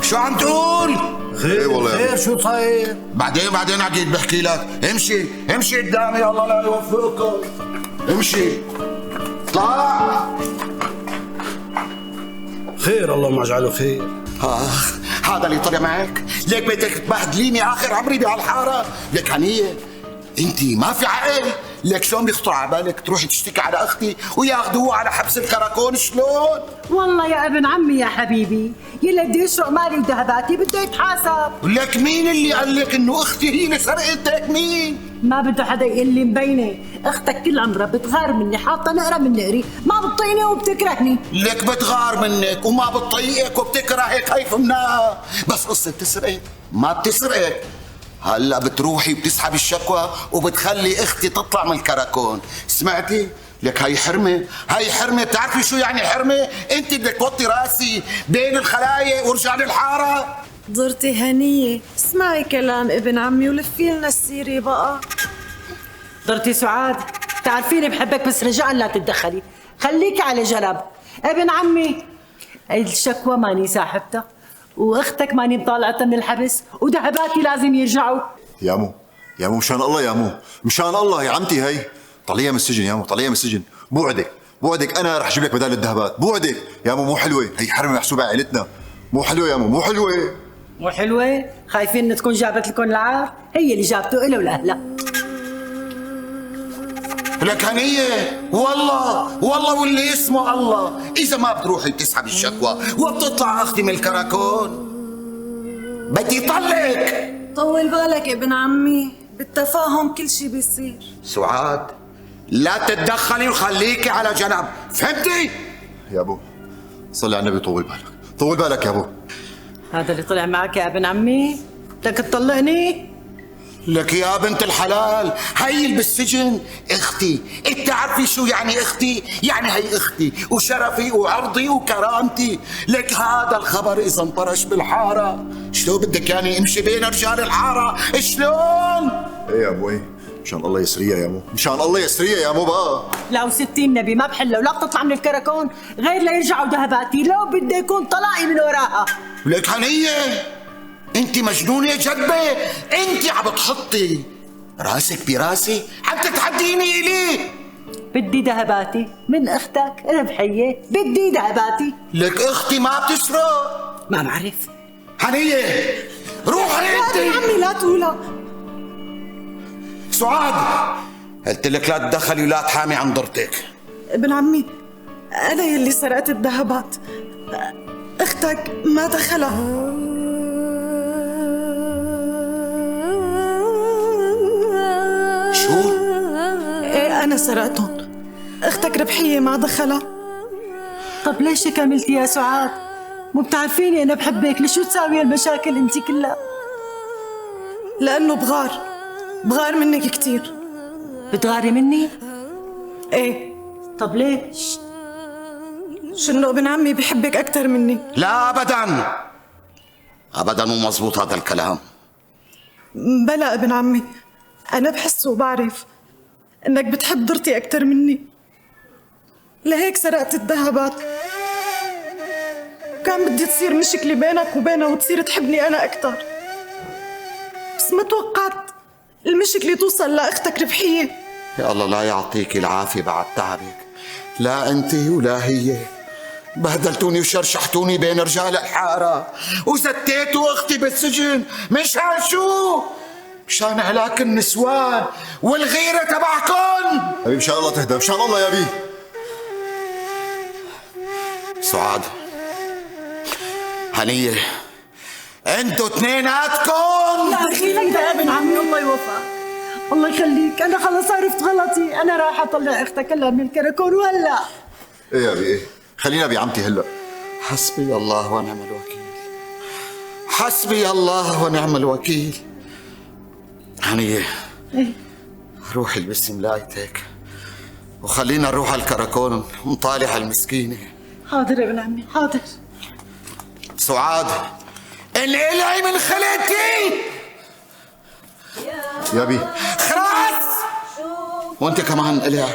شو عم تقول؟ خير والله يا خير شو صاير؟ بعدين عقيد بحكي لك. امشي قدامي، الله لا يوفقكم. امشي اطلع. خير اللهم اجعله خير. هذا اللي طلع معك؟ ليك بدك تبهدليني اخر عمري بهالحاره؟ لك هنيه انت ما في عقل؟ لك شلون بيخطر على بالك تروحي تشتكي على اختي وياخذوها على حبس الكراكون؟ شلون؟ والله يا ابن عمي يا حبيبي، يلي بده يسرق مالي وذهباتي بده يتحاسب. لك مين اللي قال لك انه اختي هي اللي سرقتك؟ مين؟ ما بده حدا يقول لي مبينه، اختك كل عمرها بتغار مني، حاطه نقره من نقري، ما بتطيقني وبتكرهني. لك بتغار منك وما بتطيقك وبتكرهك، هي فهمناها. بس قصة بتسرقك ما بتسرقك. هلا بتروحي بتسحب الشكوى وبتخلي اختي تطلع من الكراكون، سمعتي؟ لك هي حرمه، بتعرفي شو يعني حرمه؟ انت بدك توطي راسي بين الخلايق ورجعي الحاره. ضرتي هنية، اسمعي كلام ابن عمي ولفي لنا السيرة بقى. ضرتي سعاد، تعرفيني بحبك بس رجاء لا تتدخلي، خليكي على جنب. ابن عمي الشكوى ماني ساحبتها، واختك ماني مطالعتها من الحبس، وذهباتي لازم يرجعوا. يامو مشان الله، يامو مشان الله يا عمتي، هي طلعيها من السجن يامو، طلعيها من السجن. بوعدك انا رح اجيب لك بدال الذهبات، بوعدك يامو. مو حلوه هي حرمه محسوبه على عائلتنا، مو حلوه يامو، مو حلوه. خايفين ان تكون جابت لكم العار؟ هي اللي جابته إله ولاهلها. لك هنية والله واللي اسمه الله، إذا ما بتروحي بتسحب الشكوى وبتطلع أختي من الكراكون بدي طلق. طول بالك ابن عمي، بالتفاهم كل شي بيصير. سعاد لا تتدخلي وخليكي على جنب، فهمتي؟ يا ابو صلي على النبي، طول بالك يا ابو. هذا اللي طلع معك يا ابن عمي؟ بدك تطلقني؟ لك يا بنت الحلال، هي اللي بالسجن اختي. انت عارفي شو يعني اختي؟ يعني هي اختي وشرفي وعرضي وكرامتي. لك هذا الخبر اذا انطرش بالحاره، شلون بدك يعني امشي بين رجال الحاره؟ شلون؟ ايه يا ابو، ايه مشان الله يسريها يا مو، مشان الله يسريها يا مو بقى. لو 60 نبي ما بحلها ولا بتطلع من الكراكون غير ليرجعوا ذهباتي، لو بده يكون طلاقي من وراها. لك هنية انت مجنونة جدبة، انت عم بتحطي راسك براسي، عم تتحديني الي. بدي ذهباتي من اختك ربحية، بدي ذهباتي. لك اختي ما بتسرق. ما بعرف. هنية روحي انت. يا عمي لا تقولها. سعاد قلت لك لا تدخلي ولا تحامي عن ضرتك. ابن عمي انا يلي سرقت الذهبات، اختك ما دخلها. شو؟ ايه انا سرقتهم، اختك ربحية ما دخلها. طب ليش هيك عملتي يا سعاد؟ مو بتعرفيني انا بحبك، لشو تساوي المشاكل انت كلها؟ لانه بغار منك كتير. بتغاري مني؟ ايه. طب ليش؟ شنو ابن عمي بحبك اكثر مني. لا ابدا مو مزبوط هذا الكلام. بلا ابن عمي، انا بحس وبعرف انك بتحب ضرتي اكثر مني، لهيك سرقت الذهبات. كان بدي تصير مشكلة بينك وبينها وتصير تحبني انا اكثر، بس ما توقعت المشكلة توصل لاختك ربحية. يا الله لا يعطيك العافية بعد تعبك، لا انت ولا هي بهدلتوني وشرشحتوني بين رجال الحارة وزتيتوا اختي بالسجن. مشان شو؟ مشان هلاك النسوان والغيرة تبعكم. حبيبي ان شاء الله تهدى، ان شاء الله يا بي. سعاد هنية انتوا اثنيناتكم. لا اخي لك يا ابن عمي، الله يوفقك، الله يخليك. انا خلص عرفت غلطي، انا راح اطلع اختك هلا من الكراكون. وهلا ايه يا بي، ايه خلينا بعمتي هلا. حسبي الله ونعم الوكيل، حسبي الله ونعم الوكيل. هنية روحي البسي ملايتك وخلينا نروح على الكراكون نطالع المسكينة. حاضر يا ابن عمي حاضر. سعاد انقلعي من خليتي يا بي خلاص، وانت كمان انقلع.